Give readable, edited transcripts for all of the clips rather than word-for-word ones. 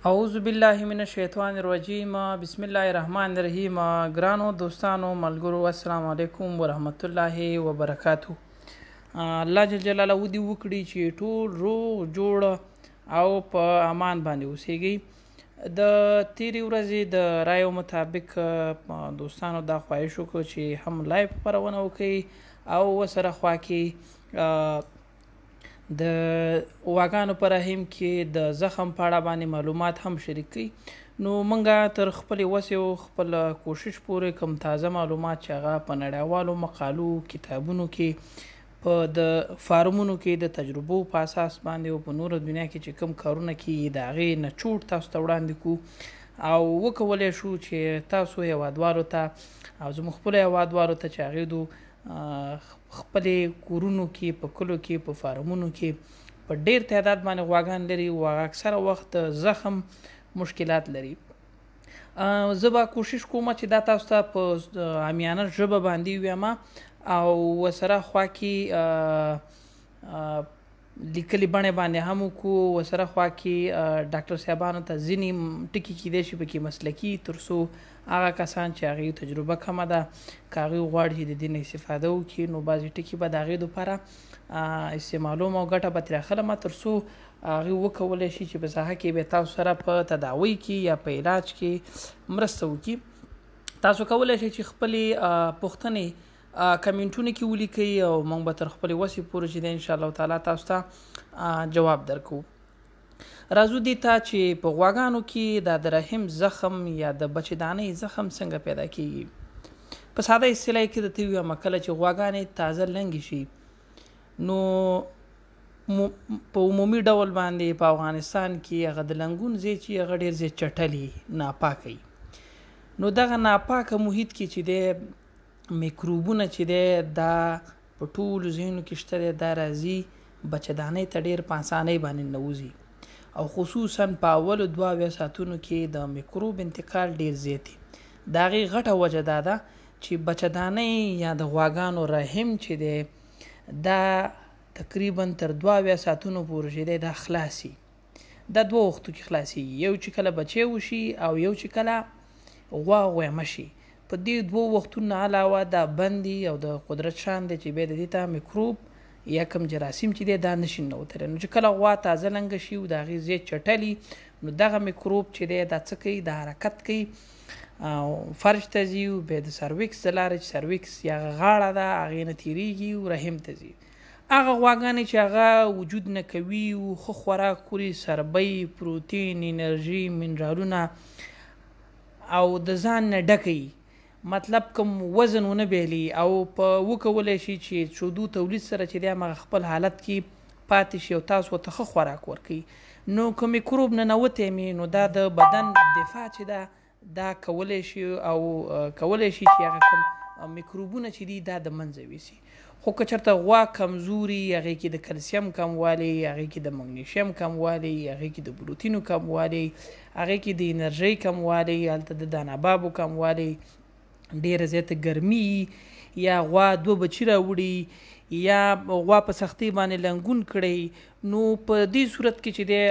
اعوذ بالله من الشیطان الرجیم بسم الله الرحمن الرحیم. ګرانو دوستانو ملګرو السلام علیکم ورحمت الله وبرکاتو. الله جل جلاله ودې وکړي چې ټول روغ جوړ او په امان باندې اوسیږي. د تیرې ورځې د رایو مطابق دوستانو دا خواهش وکړو چې هم لایف خپرونه وکړي او ورسره خوا کې د غواګانو په رحم کې د زخم په اړه باندې معلومات هم شریک کړي. نو موږ تر خپلې وسې او خپل کوشش پورې کوم تازه معلومات چې هغه په نړیوالو مقالو کتابونو کې په د فارمونو کې د تجربو په اساس باندې او په نوره دنیا کې چې کوم کارونه کوي د هغې نه چوټ تاسو ته وړاندې کړو او وکولی شو چې تاسو هېوادوالو ته او زموږ خپلو هېوادوالو ته چې هغې دو خپلې کورونو کې په کلو کې په فارمونو کې په ډیر تعداد باندې غواګان لري او اکثره وخت زخم مشکلات لري. زه به کوشش کوم چې دا تاسو ته په عامیانه ژبه باندې ویم او ورسره خوا کې لیکلي بڼې باندې هم وکړو. ورسره خوا کې ډاکټر صاحبانو ته ځینې ټکي کیدای شي پکې مسلکي تر څو هغه کسان چې هغې تجربه کمه ده که هغې غواړي چې د دې نه استفاده وکړي نو بعضې ټکي به د هغې دپاره استعمالوم او ګټه به ترې اخلم تر څو هغې وکولی شي چې په ساحه کې به تاسو سره په تداوی کې یا په علاج کې مرسته وکړي. تاسو کولی شئ چې خپلې پوښتنې کمنټونه کې ولیکئ او موږ به تر خپلې وسې پورې چې دی انشاءالله تعالی تاسو ته جواب درکوو. راځو دې ته چې په غواګانو کې د رحم زخم یا د بچه‌دانۍ زخم څنګه پیدا کیږي. په ساده اصطلاح کې درته ووایم کله چې غواګانې تازه لنګې شي نو په عمومي ډول باندې په افغانستان کې هغه د لنګون ځای چې هغه ډېر زیات چټلي ناپاکه وي. نو دغه ناپاکه محیط کې چې دی ميکروبونه چې دی دا په ټولو ځایونو کې شته دی دا راځي بچه‌دانۍ ته ډېر په اسانۍ باندې ننوځي او خصوصا په اولو 2 ساعتونو کې د ميکروب انتقال ډیر زیات دی. د هغې غټه وجه دا ده چې بچه‌دانۍ یا د غواګانو رحم چې دی دا تقریبا تر 2 ساعتونو پورې چې دی دا خلاصي دا 2 وختو کې خلاصیږي. یو چې کله بچی وشي او یو چې کله غویمه شي. په دې 2 وختونو علاوه دا بندي او د قدرت شان دی چې بیا د دې ته ميکروب یا کوم جراثیم چې دی دا نشي ننوتلی. نو چې کله غوا تازه لنګه شي او د هغې زیات چټلي نو دغه ميکروب چې دی دا څه کوي دا حرکت کوي او فرج ته ځي او بیا د سرویکس د لارې چې سرویکس یا غاړه ده هغې نه تېرېږي او رحم ته ځي. هغه غواګانې چې هغه وجود نه کوي او ښه خوراک خوري سربی پروتین انرژي منرالونه او د ځان نه ډکوي مطلب کوم وزن ونه بیلي او په وکولی شي چې شودو تولید سره چې دی همغه خپل حالت کې پاتې شي او تاسو ورته ښه خوراک ورکوي. نو که ميکروب ننوتی مې نو دا د بدن دفاع چې ده دا کولی شي او کولی شي چې هغه کوم ميکروبونه چې دي دا د منځه یوسي. خو که چېرته غوا کمزوري هغې کې د کلسیم کموالی هغې کې د مګنیشیم کموالی هغې کې د پروتینو کموالی هغې کې د انرژۍ کموالی هلته د دانهبابو کموالی ډیره زیاته ګرمي یا غوا 2 بچي راوړي یا غوا په سختۍ باندې لنګون کړی نو په دې صورت کې چې دی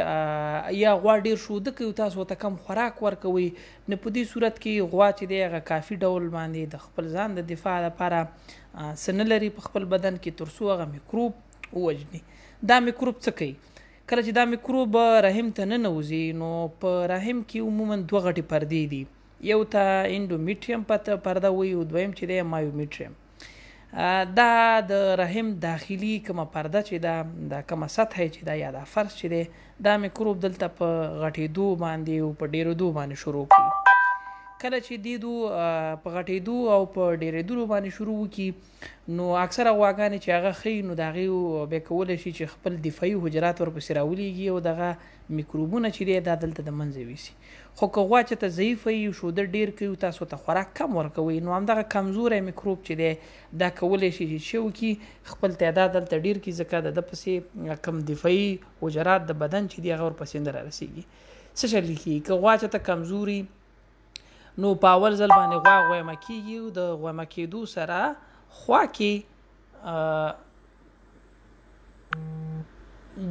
یا غوا ډیر شوده کوي تاسو ورته کم خوراک ورکوئ نو په دې صورت کې غوا چې دی هغه کافي ډول باندې د خپل ځان د دفاع لپاره څه نه لري په خپل بدن کې تر څو هغه ميکروب ووژني. دا ميکروب څه کوي کله چې دا ميکروب رحم ته ننوځي نو په رحم کې عموما 2 غټې پردې دي. یو ته انډومیټریم پرده وي او دویم چې دی مایومیټریم. دا د رحم داخلي کومه پرده چې دا کومه سطحه چې دا یا دا فرش چې دی دا ميکروب دلته په غټېدو باندې او په ډېرېدو باندې شروع کړي. کله چې دې دو په غټېدو او په ډېرېدلو باندې شروع وکړي نو اکثره غواګانې چې هغه ښیي نو د هغې بیا کولی شي چې خپل دفاعي حجرات ورپسې راولېږي او دغه ميکروبونه چې دی دا دلته د منځه یوسي. خو که غوا چې ته ضعیفه وي شوده ډېر کوي تاسو ته خوراک کم ورکوئ نو همدغه کمزوری ميکروب چې دی دا کولی شي چې څه وکړي خپل تعداد دلته ډېر کړي ځکه د ده پسې کم دفاعي حجرات د بدن چې دي هغه ورپسې نه رارسېږي. څه شی کېږي که غوا چې ته کمزوري نو په اول ځل باندې غوا غویمه کېږي او د غویمه کېدو سره خوا کې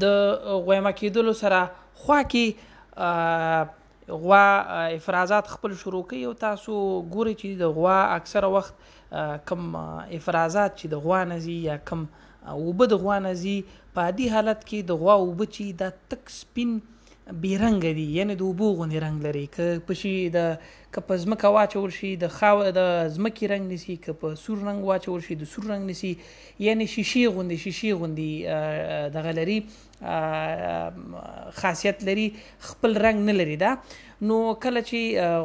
د غویمه کېدلو سره خوا کې غوا افرازات خپل شروع کوي او تاسو ګورئ چې د غوا اکثره وخت کم افرازات چې د غوا نه ځي یا کم اوبه د غوا نه ځي په عادي حالت کې د غوا اوبه چې دا تک سپین بې رنګه دي، یعنې د اوبو غوندې رنګ لري. که په ځمکه واچول شي د ځمکې رنګ نیسي، که په سور رنګ واچول شي د سور رنګ نیسي، یعنې شیشې غوندې دغه لري، خاصیت لري، خپل رنګ نه لري. دا نو کله چې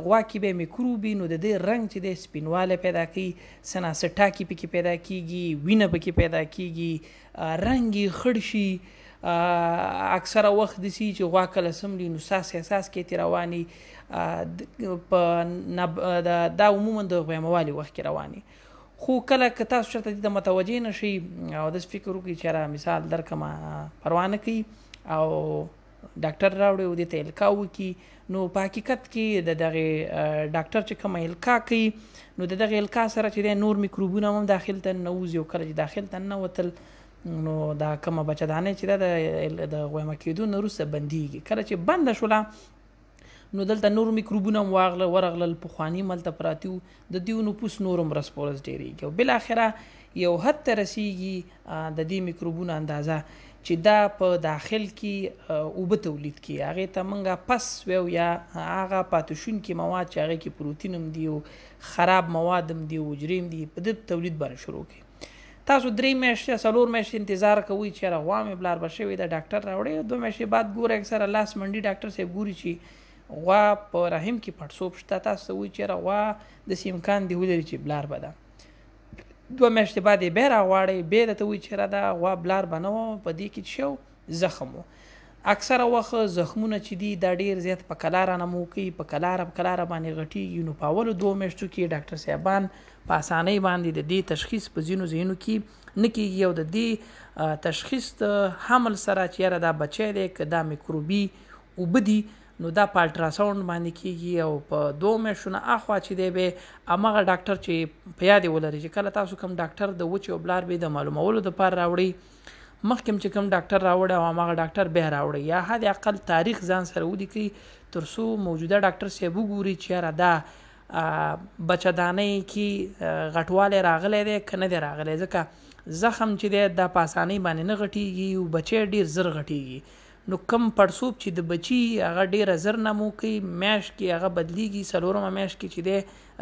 غوا کې به میکروبي نو د دې رنګ چې دی سپینوالی پیدا کوي، څه ناڅه ټاکي پکې پیدا کیږي، وینه پکې پیدا کیږي، رنګ یې خړ شي. اکثره وخت داسې چې غوا کله سملي نو ساس کې رواني، دا عموما د غویموالي وخت کې رواني. خو کله که تاسو چېرته دې ته متوجه نه شئ او داسې فکر وکړئ چې یاره مثال درکړمه پروا نه کوي او ډاکټر راوړي او دې ته القا وکړي، نو په حقیقت کې د دغې ډاکټر چې کومه القا کوي نو د دغې القا سره چې دی نور میکروبونه هم داخل ته ننوځي او کله چې داخل ته ننوتل نو دا کومه بچهدانۍ چې ده د غویمه کېدو نه وروسته بندېږي. کله چې بنده شوله نو دلته نور میکروبونه هم ورغلل، پخواني ملته پراته وو، د دې نفوس نور هم رس په ورځ ډېرېږي او بالاخره یو حد ته رسېږي د دې میکروبونو اندازه چې دا په داخل کې اوبه تولید کړي، هغې ته موږ پس ویو یا هغه پاتې شونکي مواد چې هغې کې پروتین هم دي او خراب مواد هم دي او حجرې هم دي، په دې تولید باندې شروع کړي. تاسو 3 میاشتې 4 میاشتې انتظار کوئ چې یاره غوا مې بلار به شوې ده، ډاکټر راوړی، 2 میاشتې بعد ګوره اکثره لاس منډي ډاکټر صاحب ګوري چې غوا په رحم کې پړسوب شته، تاسو ته وایي چې یاره غوا داسې امکان دی ولري چې بلار به ده. 2 میاشتې بعد یې بیا راغواړئ، بیا درته وایي چې یاره دا غوا بلار به نه وه، په دې کې چې شو زخم و. اکثره وخت زخمونه چې دي دا ډېر زیات په کلاره نمو کوي، په کلاره باندې غټېږي. نو په اولو 2 میاشتو کې ډاکټر صاحبان په اسانۍ باندې د دې تشخیص په ځینو ځایونو کې نه کېږي او د دې تشخیص د حمل سره چې یاره دا بچی دی که دا میکروبي اوبه دي نو دا په الټراساونډ باندې کېږي او په 2 میاشتو نه اخوا چې دی به هماغه ډاکټر چې په یاد ولري چې کله تاسو کوم ډاکټر د وچې او بلار به د معلومولو دپاره راوړئ، مخکې چې کوم ډاکټر راوړی او هماغه ډاکټر بیا راوړی یا حد اقل تاریخ ځان سره ولیکئ تر څو موجوده ډاکټر صاحب وګوري چې یاره دا بچهدانۍ کې غټوالی راغلی دی که نه دی راغلی، ځکه زخم چې دی دا په اسانۍ باندې نه غټېږي او بچی ډېر زر غټېږي. نو کم پړسوب چې د بچي هغه ډېره زر نمو کوي، میاشت کې هغه بدلیږي، 4مه میاشت کې چې دی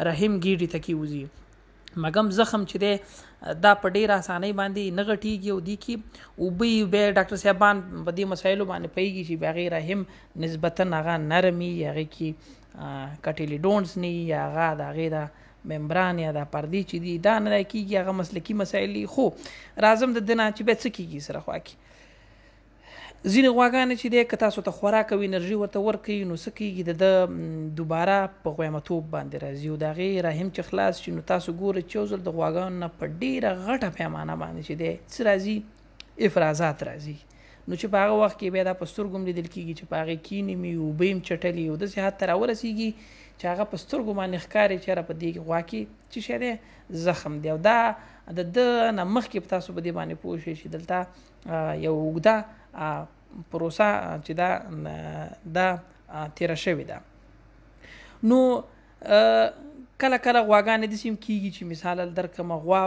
رحم ګېډې ته کېوځي، مګم زخم چې دی دا په ډېره اسانۍ باندې نه غټېږي او دې کې اوبه بیا ډاکټر صاحبان په دې مسایلو باندې پوهېږي چې بیا هغې رحم نسبتا هغه نرم وي، هغې کې کټیلیډونز نه وي یا هغه د هغې د ممبران یا د پردې چې دي دا نه دی کېږي، هغه مسلکي مسایل دي. خو راځم د ده نه چې بیا څه کېږي سره خوا کې ځینې غواګانې چې دی که تاسو ته خوراک او انرژي ورته ورکوي نو څه کېږي د ده دوباره په غویمتوب باندې راځي او د هغې رحم چې خلاص شي نو تاسو ګورئ چې یو ځل د غواګانو نه په ډېره غټه پیمانه باندې چې دی څه راځي افرازات راځي. نو چې په هغه وخت کې بیا دا په سترګو هم لیدل کېږي چې په هغې کینې مې اوبه هم چټلي او داسې حد ته راورسېږي چې هغه په سترګو باندې ښکاري چې یاره په دې غوا کې څه شی دی زخم دی او دا د ده نه مخکې په تاسو په دې باندې پوه شئ چې دلته یو اوږده پروسه چې دا تیره شوې ده. نو کله کله غواګانې داسې هم کېږي چې مثال درکړمه غوا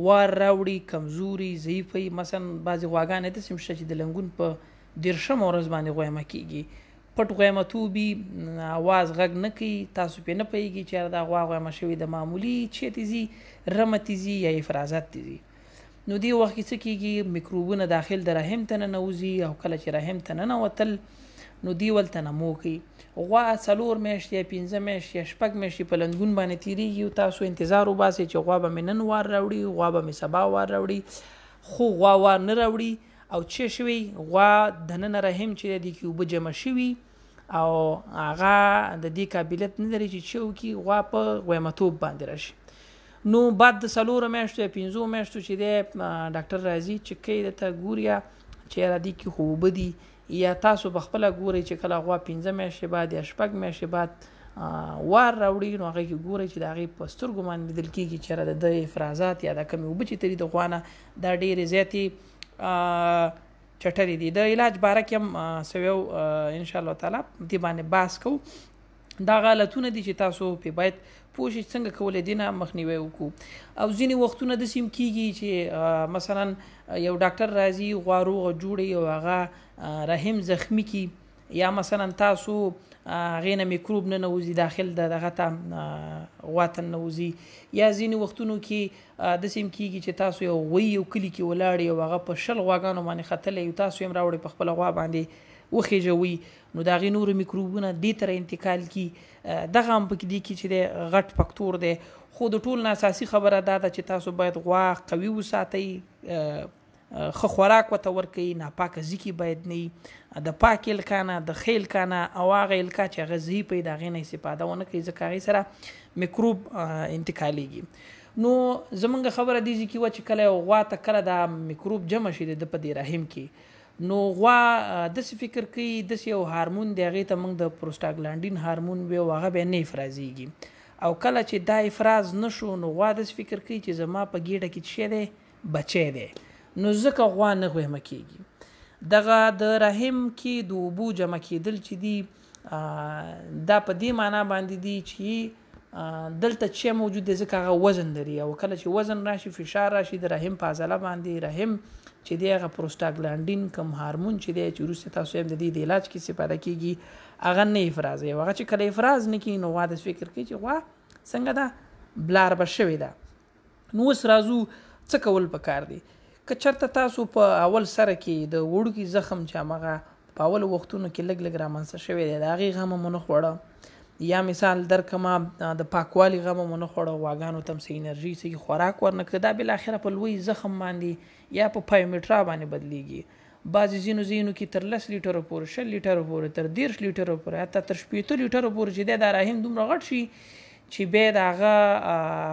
وار راوړي کمزوري ضعیفه وي، مثلا بعضې غواګانې داسې هم شته چې د لنګون په 10مه ورځ باندې غویمه کېږي، پټ غویمتوب وي، اواز غږ نه کوي، تاسو پرې نه پوهېږي چې دا غوا غویمه شوې د معمولي چیرې ځي رمه ته ځي یا افرازات ته ځي. نو دې وخت کې څه کېږي میکروبونه داخل د رحم ته ننوځي او کله چې رحم ته ننوتل نو دې ولته نمو کوي. غوا 4 میاشتې یا 5 میاشتې یا 6 میاشتې په لنګون باندې تېرېږي او تاسو انتظار وباسئ چې غوا به مې نن وار راوړي، غوا به مې سبا وار راوړي، خو غوا وار نه راوړي او څه شوي غوا دننه رحم چې دی کې اوبه جمع شوي او هغه د دې قابلیت نه لري چې څه وکړي غوا په غویمتوب باندې راشي. نو بعد د 4 میاشتو یا 5 میاشتو چې دی ډاکټر راځي چې کوي درته ګوري چې یاره دې کې خو اوبه دي یا تاسو په خپله ګورئ چې کله غوا 15 میاشتې بعد یا 6 میاشتې بعد وار راوړي نو هغې کې ګورئ چې د هغې په سترګو باندې لیدل کېږي چې یاره د ده افرازات یا د کومې اوبه چې تري د غوا نه دا ډېرې زیاتې چټرې دي. د علاج باره کې هم څه ان شاء الله تعالی دې باندې بحث کوو. دا حالتونه دي چې تاسو په باید پوه شئ څنګه کولی دې نه مخنیوی وکړو. او ځینې وختونه داسې هم کېږي چې مثلا یو ډاکټر راځي غوا روغه جوړوي او هغه رحم زخمي کي، یا مثلا تاسو هغې نه میکروب ننوځي داخل دغه ته غوا ته ننوځي. یا ځینې وختونو کې داسې هم کېږي چې تاسو یو غوی یو کلي کې ولاړ او هغه په 10 غواګانو باندې ختلی، تاسو یې هم راوړئ په خپله غوا باندې وخېژوي، نو د هغې نورو میکروبونه دې ته انتقال کي. دغه هم پکې دي چې د غټ فکتور دی. خو د ټول نه اساسي خبره دا ده چې تاسو باید غوا قوي وساتئ، ښه خوراک ورته ورکوئ، ناپاکه ځیکې باید نه وي، د پاک الکا نه د ښه الکا نه او هغه الکا چې هغه ضعیفه وي د هغې نه استفاده ونه کوي، ځکه هغې سره میکروب انتقالیږي. نو زمونږ خبره دې ځای کې وه چې کله یو غوا ته کله دا میکروب جمع شي د په دې رحم کې، نو غوا داسې فکر کوي داسې یو هارمون دی هغې ته موږ د پروسټاګلانډین هارمون وي او هغه بیا نه افرازیږي. او کله چې دا افراز نشو نو غوا داسې فکر کوي چې زما په ګېډه کې څه شی دی بچی دی، نو ځکه غوا نه غویمه کېږي. دغه د رحم کې د اوبو جمع کېدل چې دي دا په دې معنا باندې دي چې دلته څه موجود دی ځکه هغه وزن لري، او کله چې وزن راشي فشار راشي د رحم په عضله باندې، رحم چې دی هغه پروسټاګلانډین کوم هارمون چې دی چې وروسته تاسو هم د دې د علاج کې استفاده کېږي هغه نه افرازوي. هغه چې کله افراز نه کړي نو غوا داسې فکر کوي چې غوا څنګه ده بلار به شوې ده. نو اوس راځو څه کول پکار دي. که چېرته تاسو په اول سره کې د وړوکي زخم چې هماغه په اولو وختونو کې لږ لږ رامنځته شوی دی د هغې غم مو نه خوړه، یا مثال درکمه د پاکوالي غم مو نه خوړه، غواګانو ته هم څه انرژي څه خوراک ورنه کړه، دا بالاخره په لوی زخم باندې یا په پایومیټرا باندې بدلیږي. بعضې ځینو ځینو کې تر 10 لیټرو پورې 20 لیټرو پورې تر 30 لیټرو پورې حتی تر 80 لیټرو پورې چې دی دا رحم دومره غټ شي چې بیا د هغه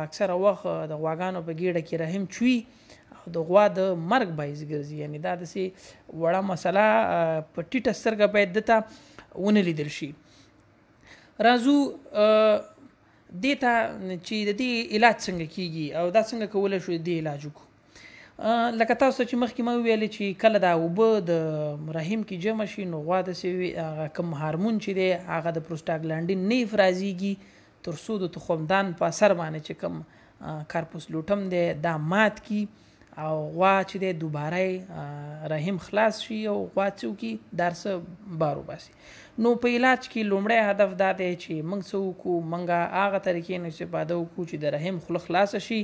اکثره وخت د غواګانو په ګېډه کې رحم چوي او د غوا د مرګ باعث ګرځي. یعنې دا داسې وړه مسله په ټیټه سترګه باید دته ونه لیدل شي. راځو دې ته چې د دې علاج څنګه کېږي او دا څنګه کولی شو د دې علاج وکړو. لکه تاسو چې مخکې ما وویلې چې کله دا اوبه د رحم کې جمع شي نو غوا داسې کوم هارمون چې دی هغه د پروسټاګلانډین نه افرازیږي تر څو د تخمدان په اثر باندې چې کوم کارپوسلوټم دی دا مات کی او غوا چې دی دوباره رحم خلاص شي او غوا څه وکړي درسه بار وباسي. نو په علاج کې لومړی هدف دا دی چې موږ څه وکړو، موږ هغه طریقې نه استفاده وکړو چې د رحم خوله خلاصه شي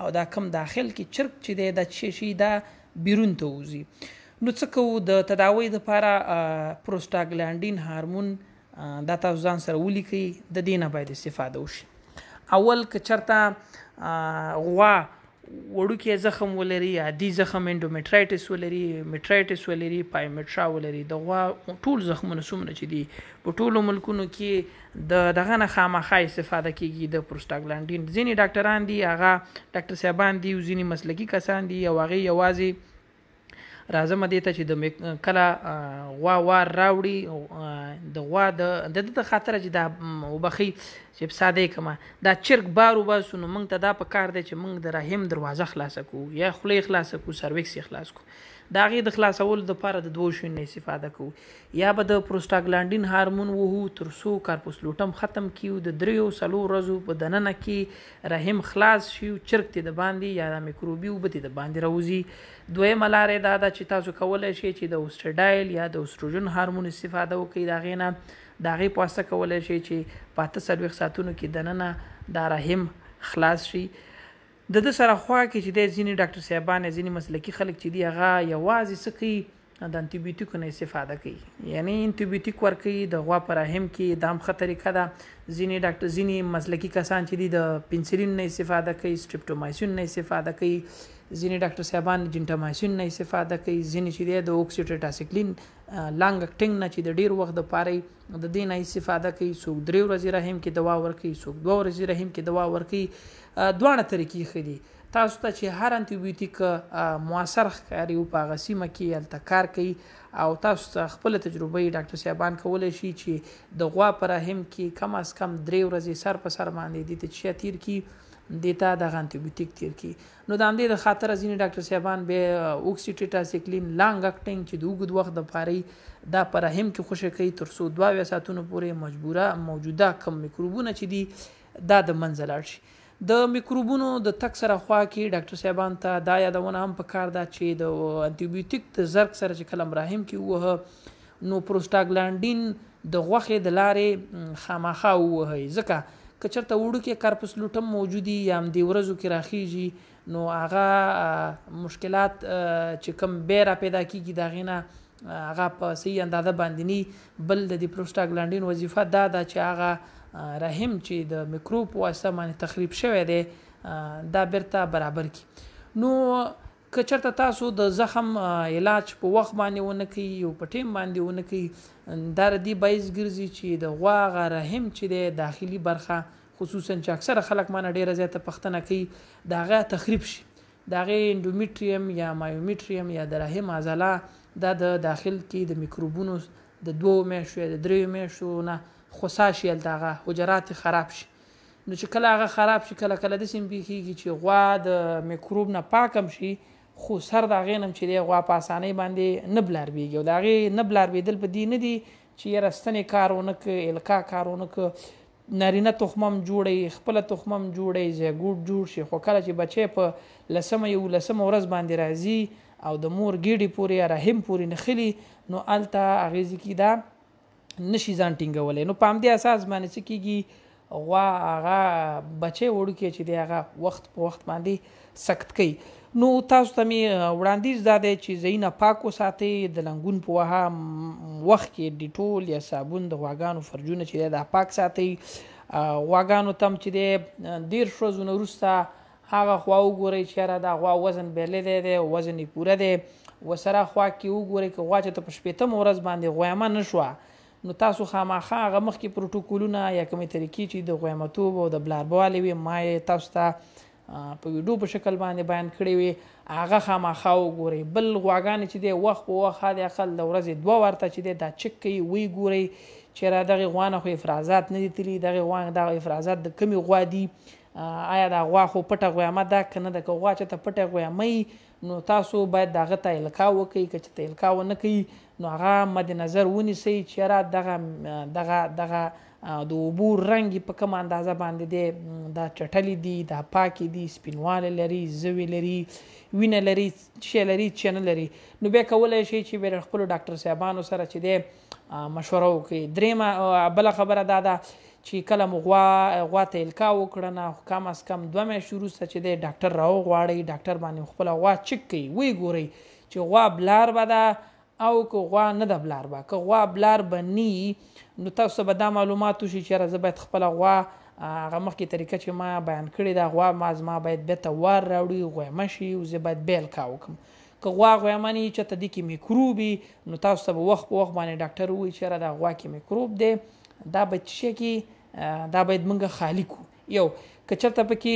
او دا کم داخل کې چرک چې دی دا څه شي دا بیرون ته وځي. نو څه کوو د تداوی دپاره پروسټاګلانډین هارمون دا تاسو ځان سره ولیکئ، د دې نه باید استفاده وشي. اول که چېرته غوا وړوکی زخم ولري، عادي زخم انډومیټرایټس ولري، میټرایټس ولري، پایومیټرا ولري، د غوا ټول زخمونه څومره چې دي په ټولو ملکونو کې د دغه نه خامخا استفاده کېږي د پروسټاګلانډین. ځینې ډاکټران دي هغه ډاکټر صاحبان دي او ځینې مسلکي کسان دي او هغې یوازې راځم دې ته چې د کله غوا وار راوړي د غوا د خاطره چې دا وبخي چې په ساده کما دا چرګ بار وباسو نو موږ ته دا په کار دی چې موږ د رحم دروازه خلاصه کوو یا خولې خلاصه کوو، سروکس یې خلاص کوو. د هغې د خلاصولو دپاره د 2 شیانو نه استفاده کوو، یا به د پروسټاګلانډین هارمون وهو تر څو کارپوسلوټم ختم کیو، د 3-4 ورځو په دننه کې رحم خلاص شي، چرګ ته د باندې یا د ميکروبي اوبه ته د باندې راوځي. دویمه لاره دا ده چې تاسو کولی شئ چې د اوسټرډایل یا د اوسټروجن هارمون استفاده وکړئ، د هغې نه د هغې په واسطه کولی شئ چې په 48 ساعتونو کې دننه دا رحم خلاص شي. د ده سره خوا کې چې دی ځینې ډاکټر صاحبان ځینې مسلکي خلک چې دي هغه یوازې څه کوي د انټي نه استفاده کوي، یعنی انټي ورکوي د غوا په رحم کې، دا هم ښه طریقه ده. ځینې مسلکي کسان چې دي د پنسلین نه استفاده کوي، سټریپټومایسین نه استفاده کوي، ځینې ډاکټر صاحبان جنټامایسین نه استفاده کوي، ځینې چې دی د اوکسیټراسیکلین لانګ اکټینګ نه چې د ډیر وخت دپاره د دې نه استفاده کوي. څوک 3 ورځې رحم کې دوا ورکوي، څوک 2 ورځې رحم کې دوا ورکوي. دواړه طریقې ښه دي. تاسو ته چې هر انټي موثر ښکاري او په هغه سیمه کې هلته کار کوي او تاسو ته خپله تجربه ډاکټر صاحبان کولی شي چې د غوا په رحم کې کم از کم 3 ورځې سر په سر باندې دې ته چې تیر کړي دیتا د انټي تیر کی نو د همدې د خاطر ځینې ډاکټر صاحبان به اوکسیټیټاسیکلین لانګ اکټینګ چې د اوږد وخت د پاره دا په رحم کې خوشې کوي تر څو 2 ساعتونو پورې موجوده کم میکروبونه چې دي دا د منځه لاړ شي د میکروبونو د تک سره خوا کې ډاکټر صاحبان ته دا یادونه هم پکار ده چې د انټي د زرګ سره چې کلم رحم کې وه نو پروسټاګلانډین د غوښې د لارې خامخا ووهئ ځکه که چېرته وړو کې کارپسلوټم موجودي یا هم دې ورځو کې راخیږي نو هغه مشکلات چې کوم بیا را پیدا کېږي د هغې نه هغه په صحیح اندازه باندې نه بل د پروسټاګلانډین وظیفه دا ده چې هغه رحم چې د میکروب په واسطه باندې تخریب شوی دی دا بیرته برابر کړي نو که چېرته تاسو د زخم علاج په وخت باندې ونه کوئ او په ټیم باندې ونه کوئ دا د دې باعث ګرځي چې د غوا هغه رحم چې دی داخلي برخه خصوصا چې اکثره خلک مانه ډېره زیاته پوښتنه کوي د هغه تخریب شي د هغې انډومیټریم یا مایومیټریم یا د رحم عضله دا د داخل کې د میکروبونو د 2 میاشتو یا د 3 میاشتو نه خوسا شي هلته هغه حجرات خراب شي نو چې کله هغه خراب شي کله داسې هم پېښېږي چې غوا د میکروب نه پاک هم شي خو سر د هغې نه چې دی غوا په اسانۍ باندې نه بلاروېږي او د هغې نه بلاروېدل په دې نه دي چې یاره ستنې کار ونه کړه الکا کار ونه کړه نارینه تخمه هم جوړوي خپله تخمه هم جوړوي زیګوټ جوړ شي خو کله چې بچی په 10 ورځ باندې راځي او د مور ګیډې پورې یا رحم پورې نښلي نو هلته هغې ځکې دا نشي ځان ټینګولی نو په همدې اساس باندې څه کېږي غوا هغه بچی وړوکی چې دی هغه وخت په وخت باندې سخت کوي نو تاسو ته مې وړاندیز دا دی چې ځایونه پاک وساتئ د لنګون په وخت کې ډیټول یا صابون د غواګانو فرجونه چې دی دا پاک ساتئ غواګانو ته هم چې دی 10 ورځو نه وروسته هغه خوا وګورئ چې یاره دا غوا وزن بیلی دی وزن یې پوره دی ورسره خوا کې وګورئ که غوا چې ته په 80 ورځ باندې غویمه نه شوه نو تاسو خامخا هغه مخکې پروټوکولونه یا کومې طریقې چې د غویمتوب او د بلاربوالې وي ما یې تاسو ته په ویډیو په شکل باندې بیان کړی وي هغه خامخا وګورئ بل غواګانې چې دی وخت په وخت حد اقل د ورځې 2 ورته چې دی دا چک کوي وی ګورئ چې را دغې غوا نه خو افرازات نه دي تللي دغه افرازات د کمې غوا دي آیا دا غوا خو پټه غویمه ده که نه ده که غوا چې ته پټه غویمه نو تاسو باید د هغه ته الکا وکړئ که چې ته الکا ونه کوئ نو هغه مد نظر ونیسئ چې یاره دغه د اوبو رنګ په کوم اندازه باندې دی دا چټلې دي دا پاکې دي سپینوالی لري زوی لري وینه لري شی لري چې نه لري نو بیا کولی شئ چې بیا خپلو ډاکټر صاحبانو سره چې دی مشوره وکړئ درېیمه بله خبره دا ده چې کله مو غوا ته الکا وکړه نه کم از کم 2 میاشتې وروسته چې دی ډاکټر راوغواړئ ډاکټر باندې خپله غوا چک کوئ ویې ګورئ چې غوا بلار به ده او که غوا نه ده بلار به که غوا بلار به نی نو تاسو به دا معلومات وشي چې یاره زه باید خپله غوا هغه مخکې طریقه چې ما بیان کړې ده غوا زما باید بیرته وار راوړي غویمه شي او زه باید بیا الکا وکړم که غوا غویمه نه وي چېرته دې کې میکروب وي نو تاسو ته به وخت په وخت باندې ډاکټر ووایي چې یاره دا غوا کې میکروب دی دا باید څه شی کې دا باید موږ خالي کړو یو که چېرته پکې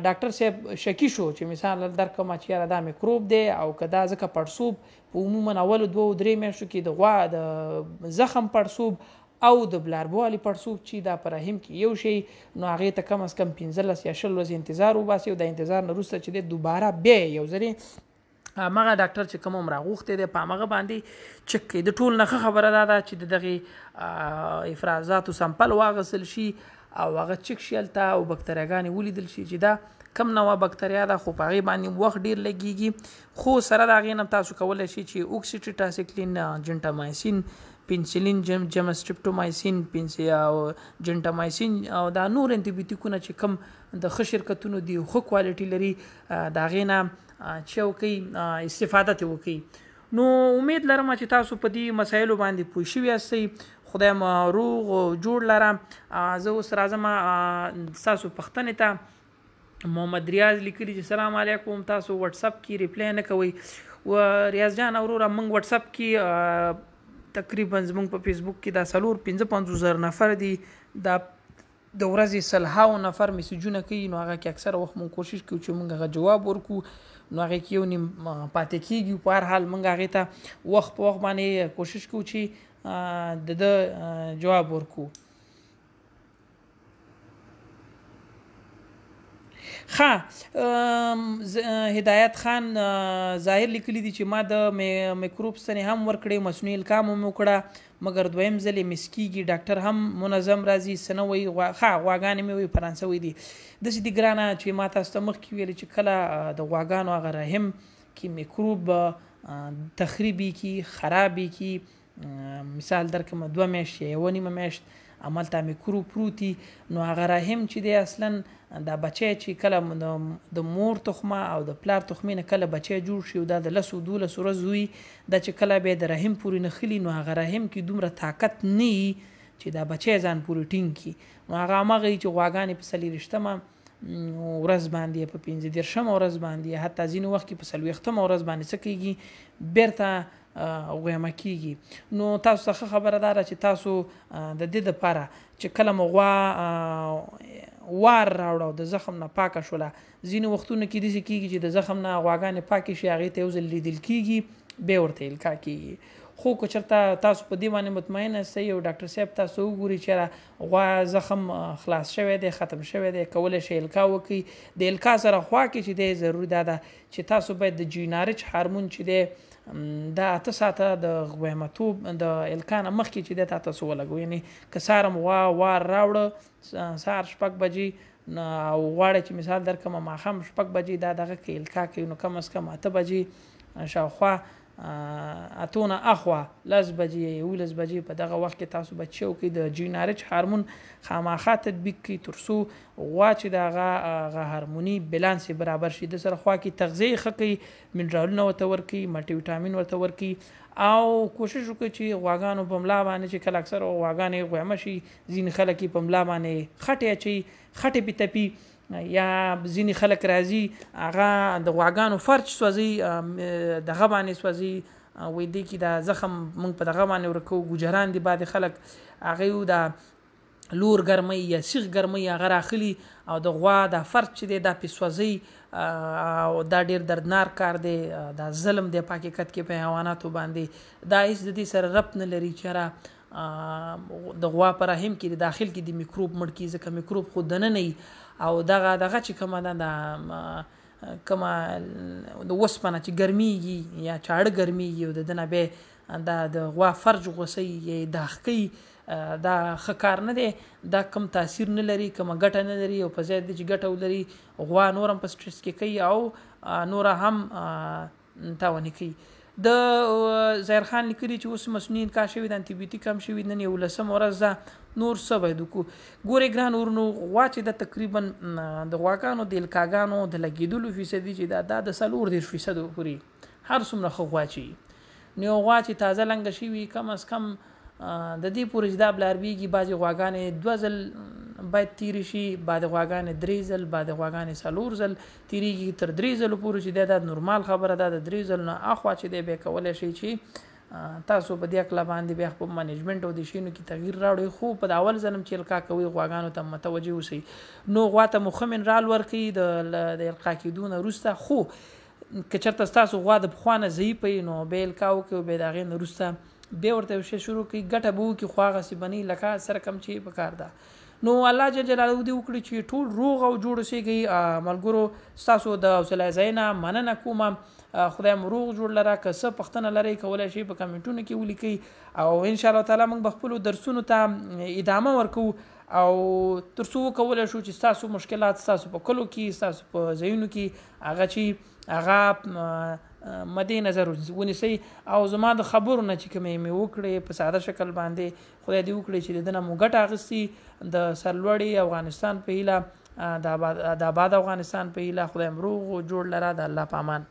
ډاکټر صاحب شکي شو چې مثال درکړمه چې یاره دا میکروب دی او که دا ځکه پړسوب په عموما اولو 2-3 میاشتو کې د غوا د زخم پړسوب او د بلاربوالي پړسوب چې دا په رحم کې یو شی نو هغې ته کم از کم 15 یا 20 ورځې انتظار وباسي او د انتظار نه وروسته چې دی دوباره بیا یو ځلې همغه ډاکټر چې کوم هم راغوښتی دی په همغه باندې چک کوي د ټول نه ښه خبره دا ده چې د دغې افرازاتو سمپل واخیستل شي او هغه چک شي هلته او بکتریاګانې ولیدل شي چې دا کم نوع بکتریا ده خو په هغې باندې وخت ډېر لګېږي خو سره د هغې نه تاسو کولی شئ چې اوکسیټیټاسیکلین جنټامایسین پنسلین جمسټریپټومایسین جنټامایسین او دا نور انټي چې کوم د ښه شرکتونو دي ښه کوالټي لري د هغې نه چې وکړئ استفاده ترې وکړئ نو امید لرم چې تاسو په دې مسایلو باندې پوه شوي یاستئ خدای مو روغ جوړ لرم زه اوس راځم ستاسو پوښتنې ته محمد ریاض لیکلي چې سلام علیکم تاسو وټساپ کې ریپلی نه کوئ و ریاض جان وروره موږ وټساپ کې تقریبا زموږ په فیسبوک کې دا 4-55,000 نفر دي دا د ورځې 100 نفر میسیجونه کوي نو هغه کې اکثره وخت موږ کوشش کوو چې موږ هغه جواب ورکو نو هغې کې یو نیم پاتې کېږي په هر حال موږ هغې ته وخت په وخت باندې کوشش کوو چې د جواب ورکو هدایت خان ظاهر لیکلی دي چې ما د میکروب ستنې هم ورکړې مصنوعي القام هم وکړه مګر دویم ځل یې مس کېږي ډاکټر هم منظم راځي څه نه وایي غواګانې مې وایي فرانسوي دي داسې دي ګرانه چې ما تاسو ته مخکې ویلې چې کله د غواګانو هغه رحم کې میکروب تخریبي کی خرابي کی مثال درکړم 2 میاشتې یا 1 نیمه میاشت هملته میکروب پروتي نو هغه رحم چې دی اصلا دا بچی چې کله د مور تخمه او د پلار تخمې نه کله بچی جوړ شي او دا د 10 12 ورځو وي دا چې کله به د رحم پورې نخلي نو هغه رحم کې دومره طاقت نه وي چې دا بچی ځان پورې ټینګ کړي نو هغه هماغه چې غواګانې په 40مه ورځ باندې په 15مه ورځ باندې حتی ځینې وخت کې په 40مه ورځ باندې څه کېږي بیرته غویمه کیږي نو تاسو څخه خبره ده چې تاسو د دې لپاره چې کله مو غوا وار راوړو د زخم نه پاکه شوله ځینې وختونه کې داسې کېږي چې د زخم نه غواګانې پاکې شي هغې ته یو ځل لیدل کېږي بیا ورته القا کېږي خو که چېرته تاسو په دې باندې مطمئن یاستئ او ډاکټر صاحب تاسو وګوري چې غوا زخم خلاص شوی دی ختم شوی دی کولی شي القا وکړي د القا سره خوا کې چې دی ضروري دا ده چې تاسو باید د جینارچ هارمون چې دی دا 8 ساعته د غویمتوب د القا نه مخکې چې دی تاسو ولګو یعنې که سهار غوا وار راوړه سهار 6 بجې او غواړئ چې مثال درکړم ماښام 6 بجې دا دغه کې القا کوي نو کم از کم 8 بجې شاوخوا اتونه اخوا 10 بجې 11 بجې په دغه وخت کې تاسو بچو کې د جینارچ هارمون خامخا تطبیق کی ترسو غوا چې دغه هارموني بیلانس برابر شي د سره خوا کې تغذيه خکې منرالونه ورته ورکي ملټي وټامین ورته ورکي او کوشش وکړي چې غواګانو په ملا باندې چې کله اکثر غواګانې غویمه شي ځین خلک په ملا باندې خټه اچي خټه پی تپی یا ځینې خلک راځي هغه د غواګانو فرچ سوځي دغه باندې سوځي وایي دی کې دا زخم موږ په دغه باندې ورکو ګوجران دي بعد خلک هغه یو دا لور ګرمۍ یا سیخ ګرمۍ هغه راخلي او د غوا دا فرچ چې دی دا پې سوځي او دا ډېر دردناک کار دی دا ظلم دی په حقیقت کې په حیواناتو باندې دا هېڅ د دې سره ربط نه لري چې د غوا په رحم کې د داخل کې د میکروب مړ کړي ځکه میکروب خو دننه وي او دغه چې کومه ده کومه د اوسپنه چې ګرمیږي یا چاړه ګرمیږي او د دنه بیا دا د غوا فرج غوسۍ یا داغ کوي دا ښه کار نه دی دا کم تاثیر نه لري کومه ګټه نه لري او په ځای د چې ګټه ولري غوا نور هم په سټرس کې کوي او نوره هم تاواني کوي د ظاهر خان لیکلي چې اوس مصنوعي القا شوي د انټي بیوټیک هم شوي نن 11مه ورځ ده نور څه باید وکړو ګورئ ګران ورونو غوا چې د تقریبا د غواګانو د القاګانو د لګېدلو فیصدي چې دا د 40% پورې هر څومره ښه غوا چې نو یو غوا چې تازه لنګه شوي کم از کم د دې پورې چې دا بلاربېږي بعضې غواګانې 2 ځل باید تیری شي بعد غواګانې 3 ځل بعد غواګانې 4 ځل تیریږي تر 3 ځلو پورې چې دا نورمال خبره ده د 3 ځل نه اخوا چې دی بیا کولی شي چې تاسو په دې عقله باندې بیا په منیجمنټ او د شینو کې تغییر راوړئ خو په اول ځلم چې القا کوي غواګانو ته متوجه اوسئ نو غوا ته مو ښه منرال ورکړي د القا کېدو نه وروسته خو که چېرته ستاسو غوا د پخوا نه ضعیفه وي نو بیا القا وکړئ او بیا د هغې نه وروسته بیا ورته یو شی شروع کړي ګټه به وکړي خو هغسې به نه لکه سره کم چې پکار ده نو الله جل جلاله دې وکړي چې ټول روغ او جوړ اوسېږئ ملګرو ستاسو د حوصله ځای نه مننه کوم خدای مو روغ جوړ لره که څه پوښتنه لرئ کولی شئ په کمنټونو کې ولیکئ او انشاءالله تعالی موږ به خپلو درسونو ته ادامه ورکوو او تر څو وکولی شو چې ستاسو مشکلات ستاسو په کلو کې ستاسو په ځایونو کې هغه چې هغه مد نظر ونیسئ او زما د خبرو نه چې کومې مې وکړې په ساده شکل باندې خدای دې وکړي چې د ده نه مو ګټه اخیستي د سرلوړي افغانستان په هیله د آباد افغانستان په هیله خدای مو روغ جوړ لره د الله په امان